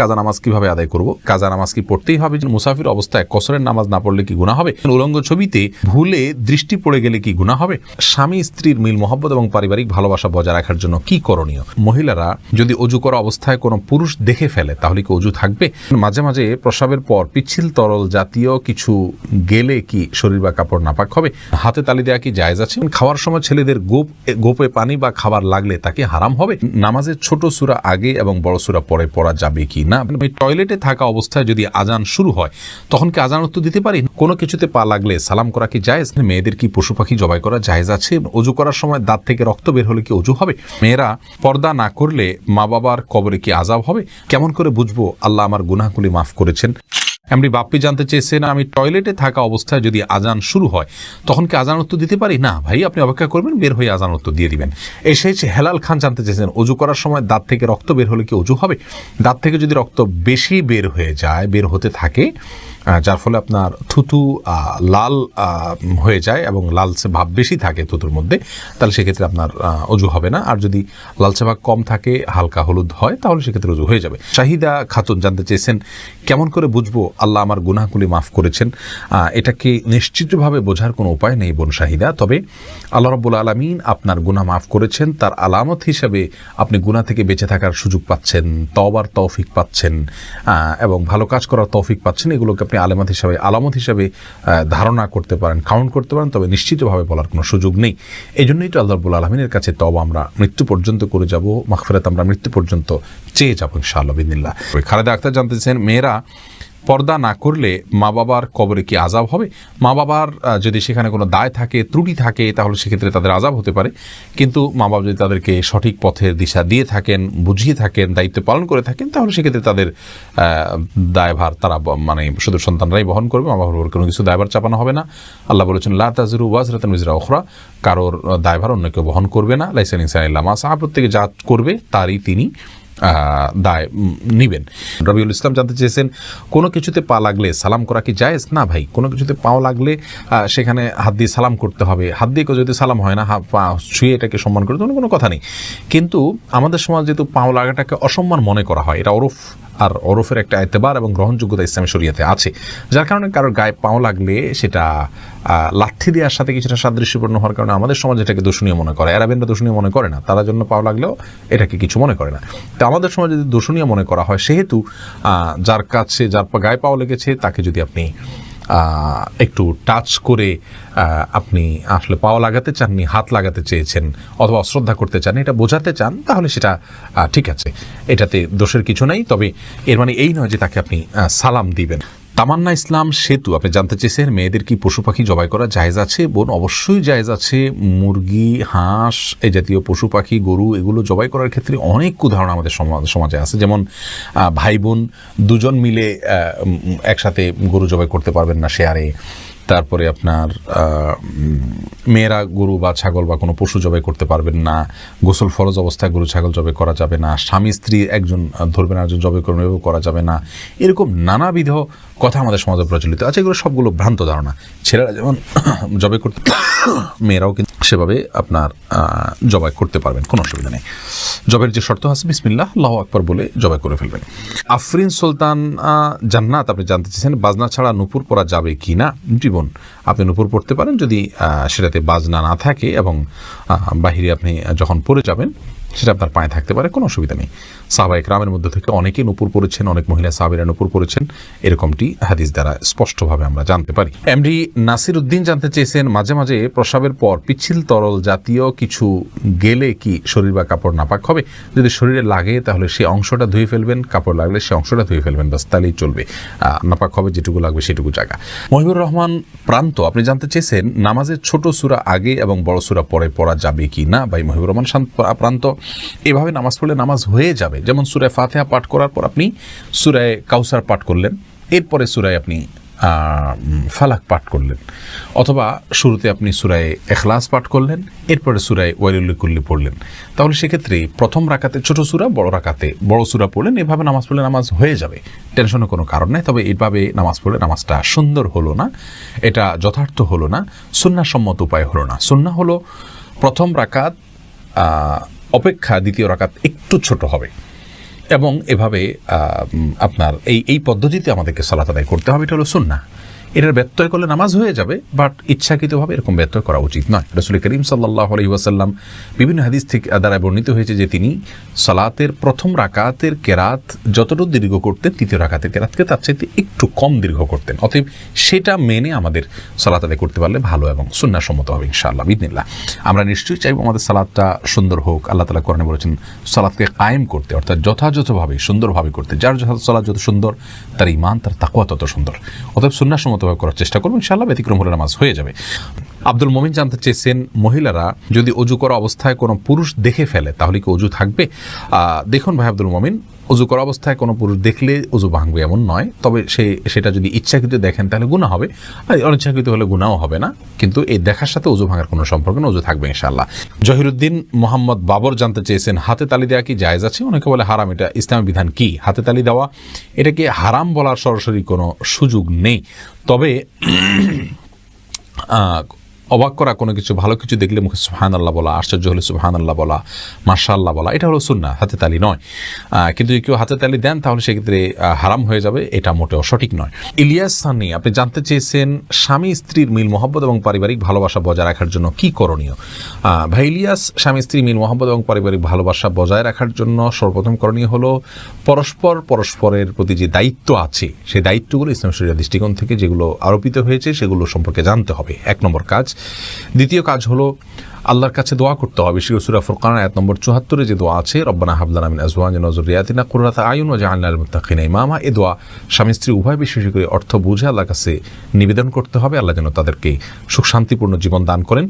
কাজা নামাজ কিভাবে আদায় করব? কাজা নামাজ কি পড়তেই হবে? মুসাফির অবস্থায় কসরের নামাজ না পড়লে কি গুনাহ হবে? উলঙ্গ ছবিতে ভুলে দৃষ্টি পড়ে গেলে কি গুনাহ হবে? স্বামী স্ত্রীর মিল মহব্বত এবং পারিবারিক ভালোবাসা বজায় রাখার জন্য কি করণীয়? মহিলারা যদি অজু করা অবস্থায় কোনো পুরুষ দেখে ফেলে তাহলে কি অজু থাকবে? মাঝে মাঝে প্রস্রাবের পর পিচ্ছিল তরল জাতীয় কিছু গেলে কি শরীর বা কাপড় নাপাক হবে? হাতে তালি দেওয়া কি জায়েজ আছে? খাওয়ার সময় ছেলেদের গোপে পানি বা খাবার লাগলে তাকে হারাম হবে? নামাজের ছোট সূরা আগে এবং বড় সূরা পরে পড়া যাবে কি না? টয়লেটে থাকা অবস্থায় যদি আজান শুরু হয় তখন কি আজান উত্তর দিতে পারি? কোনো কিছুতে পা লাগলে সালাম করা কি জায়েজ? মেয়েদের কি পশু পাখি জবাই করা জায়েজ আছে? অজু করার সময় দাঁত থেকে রক্ত বের হলে কি অজু হবে? মেয়েরা পর্দা না করলে মা বাবার কবরে কি আযাব হবে? কেমন করে বুঝবো আল্লাহ আমার গুনাহগুলি মাফ করেছেন? এমনি বাপ্পি জানতে চেয়েছেন, আমি টয়লেটে থাকা অবস্থায় যদি আজান শুরু হয় তখন কি আজান উত্তর দিতে পারি? না ভাই, আপনি অপেক্ষা করবেন, বের হয়ে আজান উত্তর দিয়ে দিবেন। এসেছে হেলাল খান জানতে চেয়েছেন, অজু করার সময় দাঁত থেকে রক্ত বের হলে কি অজু হবে? দাঁত থেকে যদি রক্ত বেশি বের হয়ে যায়, বের হতে থাকে, যার ফলে আপনার থুতু লাল হয়ে যায় এবং লালচে ভাব বেশি থাকে থুতুর মধ্যে, তাহলে সেক্ষেত্রে আপনার অজু হবে না। আর যদি লালচে ভাব কম থাকে, হালকা হলুদ হয়, তাহলে সেক্ষেত্রে অজু হয়ে যাবে। শাহিদা খাতুন জানতে চেয়েছেন, কেমন করে বুঝবো আল্লাহ আমার গুনাহগুলি মাফ করেছেন? এটাকে নিশ্চিতভাবে বোঝার কোনো উপায় নেই বোন শাহিদা, তবে আল্লাহ রাব্বুল আলামিন আপনার গুনাহ মাফ করেছেন তার আলামত হিসেবে আপনি গুনাহ থেকে বেঁচে থাকার সুযোগ পাচ্ছেন, তওবার তৌফিক পাচ্ছেন এবং ভালো কাজ করার তৌফিক পাচ্ছেন। এগুলোকে আপনি আলামত হিসাবে ধারণা করতে পারেন, কাউন্ট করতে পারেন, তবে নিশ্চিতভাবে বলার কোনো সুযোগ নেই। এই জন্যই তো আল্লাহ রাব্বুল আলামিনের কাছে তওবা আমরা মৃত্যু পর্যন্ত করে যাব, মাগফিরাত আমরা মৃত্যু পর্যন্ত চেয়ে যাব ইনশাআল্লাহ বিদিনিল্লাহ। খালেদা আক্তার জানতেছেন, মেয়েরা পর্দা না করলে মা বাবার কবরে কি আযাব হবে? মা বাবার যদি সেখানে কোনো দায় থাকে, ত্রুটি থাকে, তাহলে সেক্ষেত্রে তাদের আযাব হতে পারে। কিন্তু মা বাবা যদি তাদেরকে সঠিক পথের দিশা দিয়ে থাকেন, বুঝিয়ে থাকেন, দায়িত্ব পালন করে থাকেন, তাহলে সেক্ষেত্রে তাদের দায়ভার তারা মানে শুধু সন্তানরাই বহন করবে, মা বাবার কোনো কিছু দায়ভার চাপানো হবে না। আল্লাহ বলেছেন, লা তাযিরু ওয়াজরাতুন উযরা উখরা, কারোর দায়ভার অন্য কেউ বহন করবে না। লাইসা লিনসানিন ইল্লা মা সাআ, প্রত্যেকে যা করবে তারই তিনি দায় নিবেন। রবিউল ইসলাম জানতে চেয়েছেন, কোনো কিছুতে পা লাগলে সালাম করা কি জায়েজ? না ভাই, কোনো কিছুতে পাও লাগলে সেখানে হাত দিয়ে সালাম করতে হবে। হাত দিয়ে যদি সালাম হয় না, পা ছুঁয়ে এটাকে সম্মান করতে কোনো কথা নেই। কিন্তু আমাদের সমাজ যেহেতু পাও লাগাটাকে অসম্মান মনে করা হয়, এটা ওরফ, আর ওরফের একটা এতেবার এবং গ্রহণযোগ্যতা ইসলামী শরীয়তে আছে, যার কারণে কারোর গায়ে পাও লাগলে সেটা লাঠি দেওয়ার সাথে কিছুটা সাদৃশ্যপূর্ণ হওয়ার কারণে আমাদের সমাজ এটাকে দূষণীয় মনে করে। আরবেনরা দূষণীয় মনে করে না, তারা জন্য পাও লাগলেও এটাকে কিছু মনে করে না। তো আমাদের সমাজে যদি দূষণীয় মনে করা হয়, সেহেতু যার কাছে যার গায়ে পাও লেগেছে তাকে যদি আপনি একটু টাচ করে আপনি আসলে পাও লাগাতে চাননি, হাত লাগাতে চেয়েছেন অথবা অশ্রদ্ধা করতে চান, এটা বোঝাতে চান, তাহলে সেটা ঠিক আছে, এটাতে দোষের কিছু নাই। তবে এর মানে এই নয় যে তাকে আপনি সালাম দিবেন। তামান্না ইসলাম সেতু আপনি জানতে চেয়েছেন, মেয়েদের কি পশু পাখি জবাই করা জায়েজ আছে? বোন, অবশ্যই জায়েজ আছে। মুরগি, হাঁস, এই জাতীয় পশু পাখি, গরু, এগুলো জবাই করার ক্ষেত্রে অনেক উদাহরণ আমাদের সমাজে আছে। যেমন ভাই বোন দুজন মিলে একসাথে গরু জবাই করতে পারবেন না শেয়ারে। তারপরে আপনার মেয়েরা গরু বা ছাগল বা কোনো পশু জবাই করতে পারবেন না। গোসল ফরজ অবস্থায় গরু ছাগল জবাই করা যাবে না। স্বামী স্ত্রী একজন ধরবেন, একজন জবাই করবেন, এভাবে করা যাবে না। এরকম নানাবিধ কথা আমাদের সমাজে প্রচলিত আছে। এগুলো সবগুলো ভ্রান্ত ধারণা। ছেলেরা যেমন জবাই করতে, মেয়েরাও কিন্তু সেভাবে আপনার জবাই করতে পারবেন, কোনো অসুবিধা নেই। জবের যে শর্ত আছে, বিসমিল্লাহ আল্লাহু আকবার বলে জবাই করে ফেলবেন। আফরিন সুলতান জান্নাত আপনি জানতে চেয়েছেন, বাজনা ছাড়া নূপুর পরা যাবে কি না? জীবন, আপনি নূপুর পড়তে পারেন যদি সেটাতে বাজনা না থাকে এবং বাহিরে আপনি যখন পড়ে যাবেন সেটা আপনার পায়ে থাকতে পারে, কোনো অসুবিধা নেই। সাহাবা ইকরামের মধ্যে থেকে অনেকেই নূপুর পড়েছেন, অনেক মহিলা সাহাবীরা নূপুর পড়েছেন, এরকমটি হাদিস দ্বারা স্পষ্টভাবে আমরা জানতে পারি। এমডি নাসির উদ্দিন জানতে চেয়েছেন, মাঝে মাঝে প্রস্রাবের পর পিচ্ছিল তরল জাতীয় কিছু গেলে কি শরীর বা কাপড় নাপাক হবে? যদি শরীরে লাগে তাহলে সে অংশটা ধুয়ে ফেলবেন, কাপড় লাগলে সে অংশটা ধুয়ে ফেলবেন, বাস তাহলেই চলবে। নাপাক হবে যেটুকু লাগবে সেটুকু জায়গা। মহিবুর রহমান প্রান্ত আপনি জানতে চেয়েছেন, নামাজের ছোট সূরা আগে এবং বড় সূরা পরে পড়া যাবে কি না? ভাই মহিবুর রহমান প্রান্ত, এভাবে নামাজ পড়লে নামাজ হয়ে যাবে। যেমন সূরা ফাতিহা পাঠ করার পর আপনি সূরা কাউসার পাঠ করলেন, এরপরে সূরায় আপনি ফালাক পাঠ করলেন, অথবা শুরুতে আপনি সূরা ইখলাস পাঠ করলেন, এরপরে সূরা ওয়াইলুল লিকুল্লি পড়লেন, তাহলে সেক্ষেত্রে প্রথম রাকাতে ছোট সূরা, বড় রাকাতে বড় সূরা পড়লেন। এভাবে নামাজ পড়লে নামাজ হয়ে যাবে, টেনশনের কোনো কারণ নেই। তবে এইভাবে নামাজ পড়লে নামাজটা সুন্দর হলো না, এটা যথার্থ হলো না, সুন্নাহসম্মত উপায় হলো না। সুন্নাহ হলো প্রথম রাকাত অপেক্ষা দ্বিতীয় রাকাত একটু ছোট হবে, এবং এভাবে আপনার এই পদ্ধতিতে আমাদেরকে সালাত আদায় করতে হবে। এটা হলো সুন্নাহ। এটার ব্যত্যয় করলে নামাজ হয়ে যাবে, বাট ইচ্ছাকৃতভাবে এরকম ব্যত্যয় করা উচিত নয়। রাসূল করিম সাল্লাল্লাহু আলাইহি ওয়াসাল্লাম বিভিন্ন হাদিস থেকে দ্বারা বর্ণিত হয়েছে যে তিনি সালাতের প্রথম রাকাতের কেরাত যতটুকু দীর্ঘ করতেন, তৃতীয় রাকাতের কেরাতকে তার চাইতে একটু কম দীর্ঘ করতেন। অতএব সেটা মেনে আমাদের সালাত আদায় করতে পারলে ভালো এবং সুন্নাহসম্মত হবে ইনশাআল্লাহ বিইذনিল্লাহ। আমরা নিশ্চয়ই চাইব আমাদের সালাতটা সুন্দর হোক। আল্লাহ তাআলা কোরআনে বলেছেন সালাতকে কায়েম করতে, অর্থাৎ যথাযথভাবে সুন্দরভাবে করতে। যার সালাত যত সুন্দর, তার ঈমান তার তাকওয়া তত সুন্দর। অতএব সুন্নাহসম্মত করার চেষ্টা করবো, ইনশাআল্লাহ ব্যতিক্রম হলে নামাজ হয়ে যাবে। আব্দুল মোমিন জানতে চেয়েছেন, মহিলারা যদি অজু করা অবস্থায় কোনো পুরুষ দেখে ফেলে তাহলে কি অজু থাকবে? দেখুন ভাই আব্দুল মোমিন, অজু করা অবস্থায় কোনো পুরুষ দেখলে অজু ভাঙবে এমন নয়, তবে সেটা যদি ইচ্ছাকৃত দেখেন তাহলে গুনাহ হবে, আর অনিচ্ছাকৃত হলে গুনাহও হবে না। কিন্তু এই দেখার সাথে অজু ভাঙার কোনো সম্পর্ক না, অজু থাকবে ইনশাআল্লাহ। জহিরুদ্দিন মোহাম্মদ বাবর জানতে চেয়েছেন, হাতে তালি দেওয়া কি জায়েজ আছে? অনেকে বলে হারাম, এটা ইসলামের বিধান কি? হাতে তালি দেওয়া এটাকে হারাম বলার সরাসরি কোনো সুযোগ নেই, তবে অবাক করা কোনো কিছু, ভালো কিছু দেখলে মুখে সুবহানাল্লাহ বলা, আশ্চর্য হলে সুবহানাল্লাহ বলা, মাশাআল্লাহ বলা, এটা হলো সুন্নাহ, হাতে তালি নয়। কিন্তু যদি কেউ হাতে তালি দেন তাহলে সেক্ষেত্রে হারাম হয়ে যাবে, এটা মোটেও সঠিক নয়। ইলিয়াস সানি আপনি জানতে চেয়েছেন, স্বামী স্ত্রীর মিল মহব্বত এবং পারিবারিক ভালোবাসা বজায় রাখার জন্য কি করণীয়? ভাই ইলিয়াস, স্বামী স্ত্রী মিল মহব্বত এবং পারিবারিক ভালোবাসা বজায় রাখার জন্য সর্বপ্রথম করণীয় হলো পরস্পরের প্রতি যে দায়িত্ব আছে, সেই দায়িত্বগুলো ইসলাম শরীয়তের দৃষ্টিকোণ থেকে যেগুলো আরোপিত হয়েছে সেগুলো সম্পর্কে জানতে হবে, এক নম্বর কাজ। দ্বিতীয় কাজ হলো আল্লাহর কাছে দোয়া করতে হবে। সূরা ফুরকান আয়াত নম্বর 74 যে দোয়া আছে, রব্বানা হাব লানা মিন আজওয়াজিনা ওয়া যুররিয়াতিনা কুররাতা আয়ুন ওয়াজআলনা লিল মুত্তাকিনা ইমামা, এই দোয়া স্বামী স্ত্রী উভয় বিশেষ করে অর্থ বুঝে আল্লাহর কাছে নিবেদন করতে হবে, আল্লাহ যেন তাদেরকে সুখ শান্তিপূর্ণ জীবন দান করেন।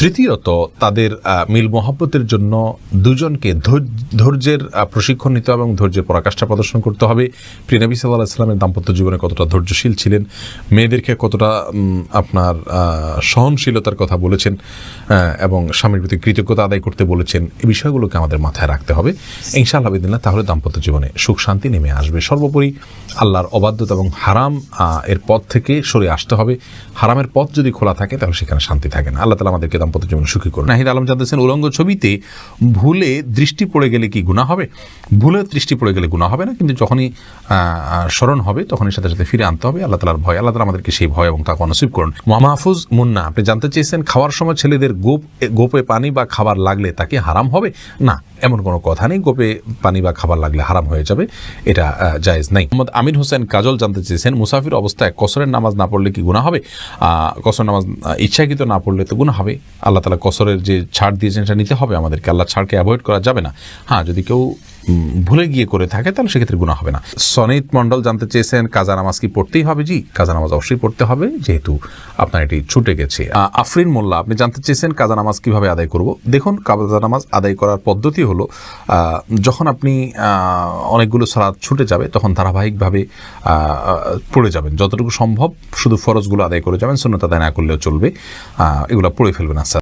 তৃতীয়ত, তাদের মিল মহব্বতের জন্য দুজনকে ধৈর্যের প্রশিক্ষণ নিতে হবে এবং ধৈর্যের পরাকাষ্ঠা প্রদর্শন করতে হবে। প্রিয় নবী সাল্লাল্লাহু আলাইহি ওয়াসাল্লামের দাম্পত্য জীবনে কতটা ধৈর্যশীল ছিলেন, মেয়েদেরকে কতটা আপনার সহনশীলতার কথা বলেছেন এবং স্বামীর প্রতি কৃতজ্ঞতা আদায় করতে বলেছেন, এই বিষয়গুলোকে আমাদের মাথায় রাখতে হবে ইনশাআল্লাহ বিদিল্লাহ। তাহলে দাম্পত্য জীবনে সুখ শান্তি নেমে আসবে। সর্বোপরি আল্লাহর অবাধ্যতা এবং হারাম এর পথ থেকে সরে আসতে হবে। হারামের পথ যদি খোলা থাকে তাহলে সেখানে শান্তি থাকে না। আল্লাহ তাআলা আমাদেরকে দাম্পত্য জীবন সুখী করুন। নাহিদ আলম জানতেছেন, উলঙ্গ ছবিতে ভুলে দৃষ্টি পড়ে গেলে কি গুনাহ হবে? ভুলে দৃষ্টি পড়ে গেলে গুনাহ হবে না, কিন্তু যখনই স্মরণ হবে তখনই সাথে সাথে ফিরে আনতে হবে। আল্লাহ তাআলার ভয়, আল্লাহ তাআলা আমাদেরকে সেই ভয় এবং তাকওয়া নসিব করুন। মাহফুজ মুন্না আপনি জানতে চেয়েছেন, খাওয়ার সময় ছেলেদের গোপে পানি বা খাবার লাগলে তাকে হারাম হবে? না, এমন কোনো কথা নেই, গোপে পানি বা খাবার লাগলে হারাম হয়ে যাবে, এটা জায়েজ নাই। মোহাম্মদ আমির হোসেন কাজল জানতে চেয়েছেন, মুসাফির অবস্থায় কসরের নামাজ না পড়লে কি গুনাহ হবে? কসর নামাজ ইচ্ছাকৃত না পড়লে তো গুনাহ হবে। আল্লাহ তাআলা কসরের যে ছাড় দিয়েছেন সেটা নিতে হবে আমাদেরকে, আল্লাহ ছাড়কে অ্যাভয়েড করা যাবে না। হ্যাঁ, যদি কেউ ভুলে গিয়ে করে থাকে তাহলে সেক্ষেত্রে গুনাহ হবে না। সনিত মণ্ডল জানতে চেয়েছেন, কাজা নামাজ কি পড়তেই হবে? জি, কাজা নামাজ অবশ্যই পড়তে হবে, যেহেতু আপনার এটি ছুটে গেছে। আফরিন মোল্লা আপনি জানতে চেয়েছেন, কাজা নামাজ কিভাবে আদায় করব? দেখুন, কাজা নামাজ আদায় করার পদ্ধতি হলো, যখন আপনি অনেকগুলো সালাত ছুটে যাবে তখন ধারাবাহিকভাবে পড়ে যাবেন, যতটুকু সম্ভব শুধু ফরজগুলো আদায় করে যাবেন, সুন্নাত আদায় না করলেও চলবে, এগুলো পড়ে ফেলবেন। আচ্ছা।